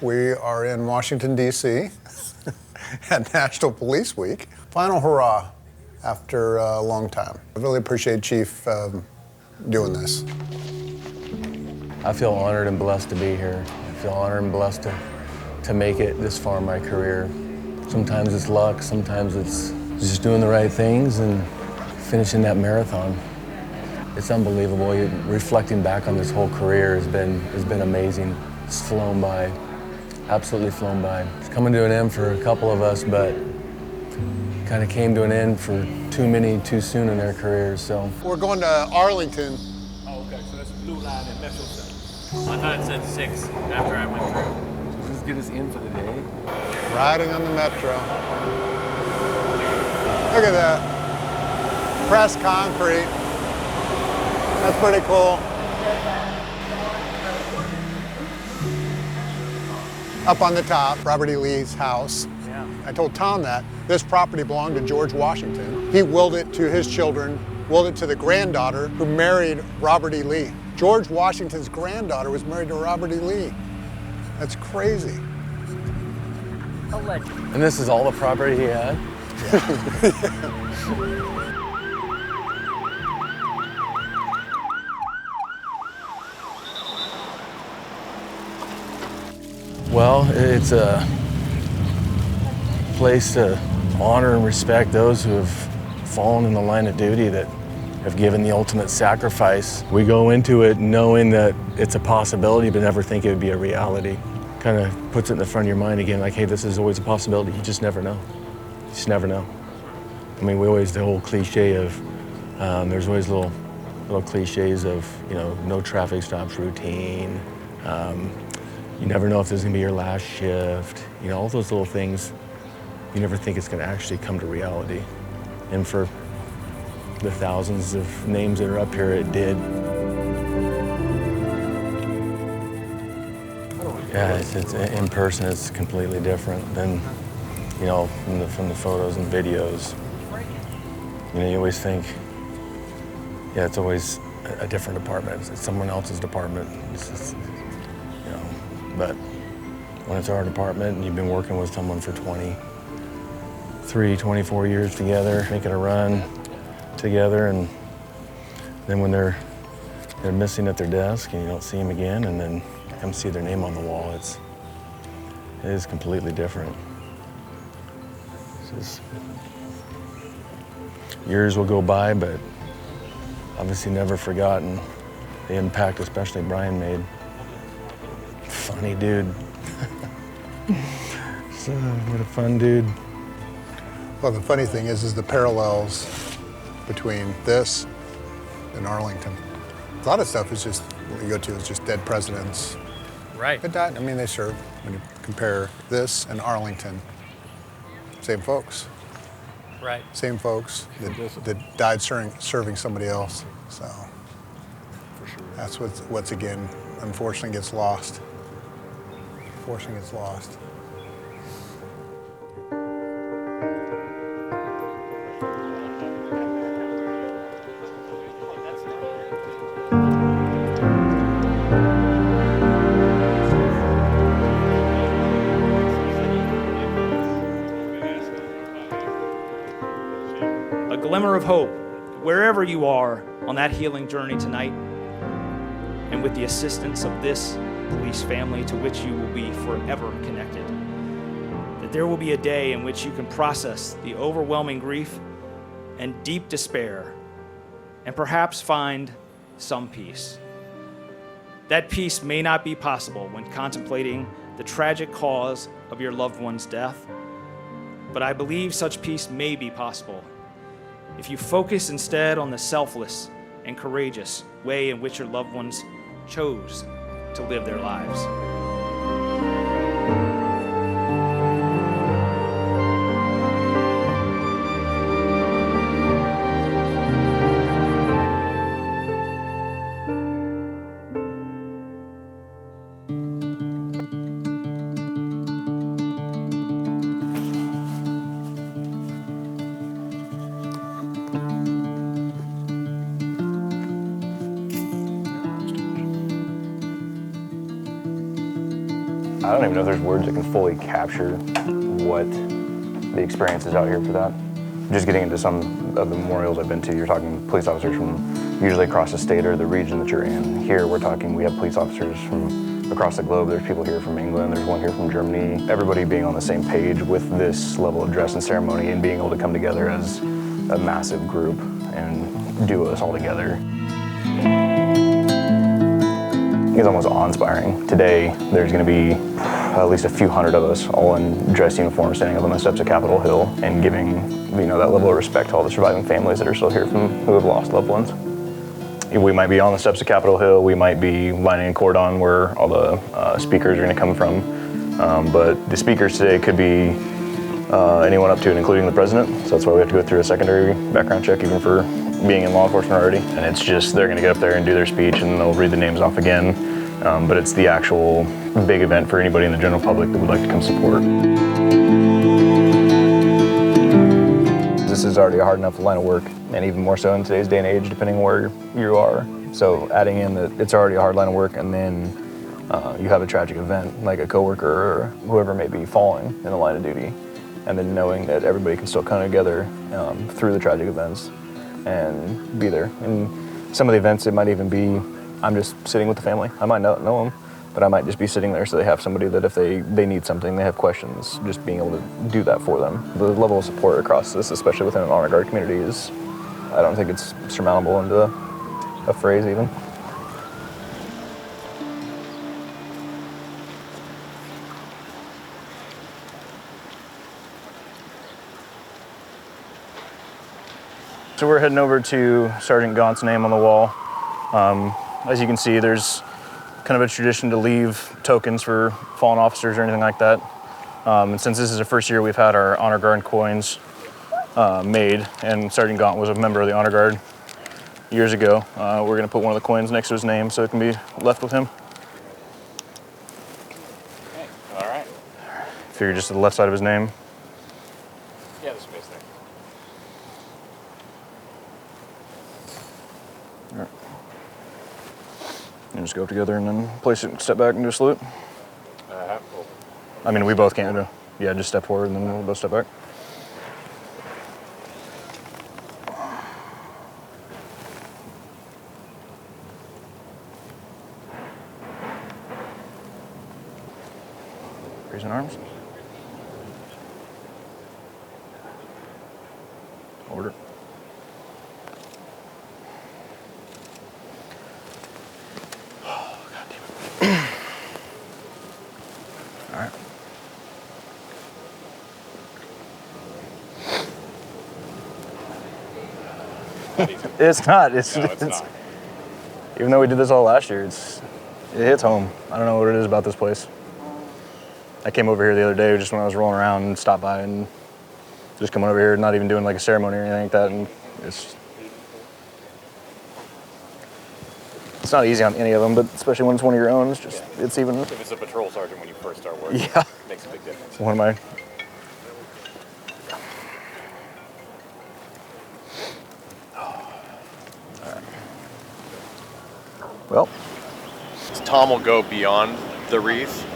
We are in Washington, D.C. at National Police Week. Final hurrah after a long time. I really appreciate Chief doing this. I feel honored and blessed to be here. I feel honored and blessed to make it this far in my career. Sometimes it's luck, sometimes it's just doing the right things and finishing that marathon. It's unbelievable. Reflecting back on this whole career has been amazing. It's flown by, absolutely flown by. It's coming to an end for a couple of us, but kind of came to an end for too many too soon in their careers, so. We're going to Arlington. Oh, okay, so that's Blue Line and Metro Center. I thought it said 6 after I went through. Does this get us in for the day? Riding on the Metro. Look at that. Pressed concrete. That's pretty cool. Up on the top, Robert E. Lee's house. Yeah. I told Tom that this property belonged to George Washington. He willed it to his children, willed it to the granddaughter who married Robert E. Lee. George Washington's granddaughter was married to Robert E. Lee. That's crazy. A legend. And this is all the property he had? Well, it's a place to honor and respect those who have fallen in the line of duty, that have given the ultimate sacrifice. We go into it knowing that it's a possibility, but never think it would be a reality. Kind of puts it in the front of your mind again, like, hey, this is always a possibility. You just never know. You just never know. I mean, we always, the whole cliche of, there's always little cliches of, you know, no traffic stops routine. You never know if this is gonna be your last shift. You know, all those little things, you never think it's gonna actually come to reality. And for the thousands of names that are up here, it did. Yeah, it's in person, it's completely different than, you know, from the photos and videos. You know, you always think, yeah, it's always a different department. It's someone else's department. It's just, you know, but when it's our department and you've been working with someone for 24 years together, making a run together, and then when they're missing at their desk and you don't see them again, and then come see their name on the wall, it is completely different. It's just, years will go by, but obviously never forgotten the impact, especially Brian made. Funny dude. So, what a fun dude. Well, the funny thing is the parallels between this and Arlington. A lot of stuff is just, what you go to is just dead presidents. Right. That died, I mean, they served. When you compare this and Arlington, same folks. Right. Same folks that died serving somebody else. So For sure. that's what's again, unfortunately gets lost. Unfortunately gets lost. A glimmer of hope wherever you are on that healing journey tonight, and with the assistance of this police family to which you will be forever connected, that there will be a day in which you can process the overwhelming grief and deep despair and perhaps find some peace. That peace may not be possible when contemplating the tragic cause of your loved one's death, but I believe such peace may be possible if you focus instead on the selfless and courageous way in which your loved ones chose to live their lives. I don't even know if there's words that can fully capture what the experience is out here for that. Just getting into some of the memorials I've been to, you're talking police officers from usually across the state or the region that you're in. Here we're talking, we have police officers from across the globe. There's people here from England, there's one here from Germany. Everybody being on the same page with this level of dress and ceremony and being able to come together as a massive group and do this all together. It's almost awe-inspiring. Today, there's going to be at least a few hundred of us all in dress uniforms standing up on the steps of Capitol Hill and giving, that level of respect to all the surviving families that are still here who have lost loved ones. We might be on the steps of Capitol Hill, we might be lining a cordon where all the speakers are going to come from, but the speakers today could be anyone up to and including the president, so that's why we have to go through a secondary background check even for being in law enforcement already. And it's just, they're going to get up there and do their speech and they'll read the names off again, but it's the actual big event for anybody in the general public that would like to come support. This is already a hard enough line of work, and even more so in today's day and age, depending where you are. So adding in that it's already a hard line of work, and then you have a tragic event, like a coworker or whoever may be falling in the line of duty, and then knowing that everybody can still come together through the tragic events and be there. And some of the events, it might even be, I'm just sitting with the family. I might not know them, but I might just be sitting there so they have somebody that if they need something, they have questions, just being able to do that for them. The level of support across this, especially within an honor guard community, is, I don't think it's surmountable into a phrase even. So we're heading over to Sergeant Gaunt's name on the wall. As you can see, there's kind of a tradition to leave tokens for fallen officers or anything like that. And since this is the first year we've had our Honor Guard coins made, and Sergeant Gaunt was a member of the Honor Guard years ago, we're gonna put one of the coins next to his name so it can be left with him. Okay. All right. Figure just to the left side of his name. Yeah, there's space there. And just go up together and then place it, step back and do a salute. I mean, we both can't. Yeah, just step forward and then we'll both step back. Raising arms. Order. It's not. It's not. Even though we did this all last year, it hits home. I don't know what it is about this place. I came over here the other day just when I was rolling around and stopped by and just coming over here, not even doing like a ceremony or anything like that, and it's not easy on any of them, but especially when it's one of your own, it's just, it's even. If it's a patrol sergeant when you first start working, yeah, it makes a big difference. One of my. Well, Tom will go beyond the wreath.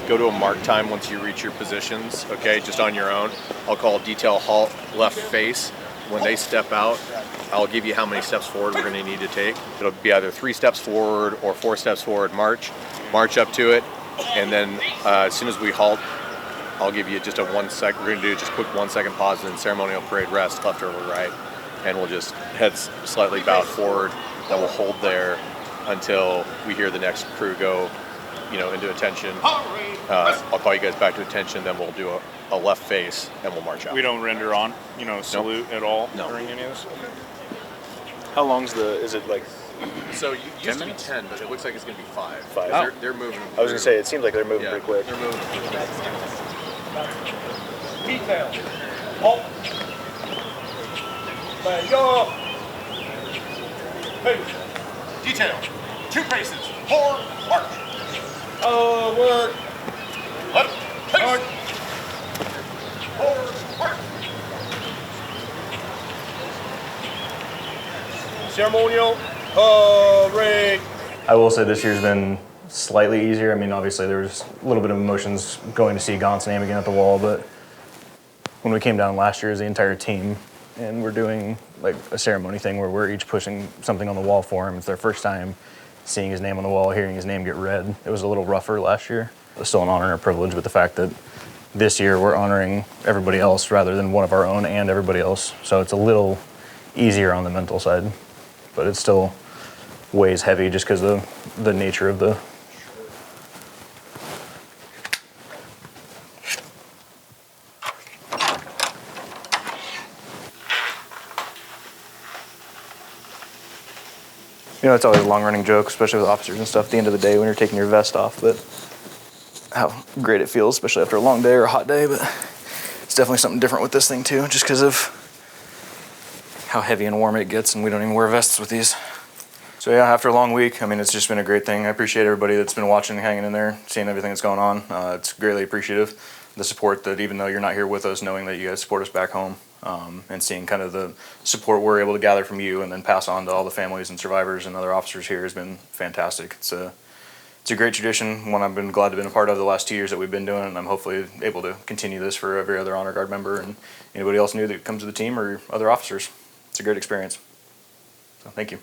Go to a mark time once you reach your positions, okay, just on your own. I'll call detail halt left face. When they step out, I'll give you how many steps forward we're gonna need to take. It'll be either 3 steps forward or 4 steps forward, march up to it, and then as soon as we halt, I'll give you just a 1 sec. We're gonna do just quick 1 second pause and then ceremonial parade rest, left or right, and we'll just head slightly bowed forward, then we'll hold there until we hear the next crew go, into attention. I'll call you guys back to attention, then we'll do a left face and we'll march out. We don't render on, salute at all during any of this? How long's is it like? So you used to be 10, but it looks like it's going to be 5. 5. Oh. They're moving. I was going to say, it seems like they're moving pretty quick. They're moving. Detail. Halt. Go. Hey. Detail. 2 paces. Forward. March. Work. Left. Pace. Forward. March. Ceremonial parade. I will say this year's been slightly easier. I mean, obviously there was a little bit of emotions going to see Gaunt's name again at the wall, but when we came down last year as the entire team, and we're doing like a ceremony thing where we're each pushing something on the wall for him. It's their first time seeing his name on the wall, hearing his name get read. It was a little rougher last year. It was still an honor and a privilege, but the fact that this year we're honoring everybody else rather than one of our own and everybody else. So it's a little easier on the mental side, but it still weighs heavy just because of the nature of the You know, it's always a long-running joke, especially with officers and stuff, at the end of the day when you're taking your vest off, but how great it feels, especially after a long day or a hot day, but it's definitely something different with this thing too, just because of how heavy and warm it gets, and we don't even wear vests with these. So yeah, after a long week, I mean, it's just been a great thing. I appreciate everybody that's been watching, hanging in there, seeing everything that's going on. It's greatly appreciative. The support that even though you're not here with us, knowing that you guys support us back home, and seeing kind of the support we're able to gather from you and then pass on to all the families and survivors and other officers here has been fantastic. It's a great tradition, one I've been glad to have been a part of the last 2 years that we've been doing, and I'm hopefully able to continue this for every other Honor Guard member and anybody else new that comes to the team or other officers. It's a great experience. So thank you.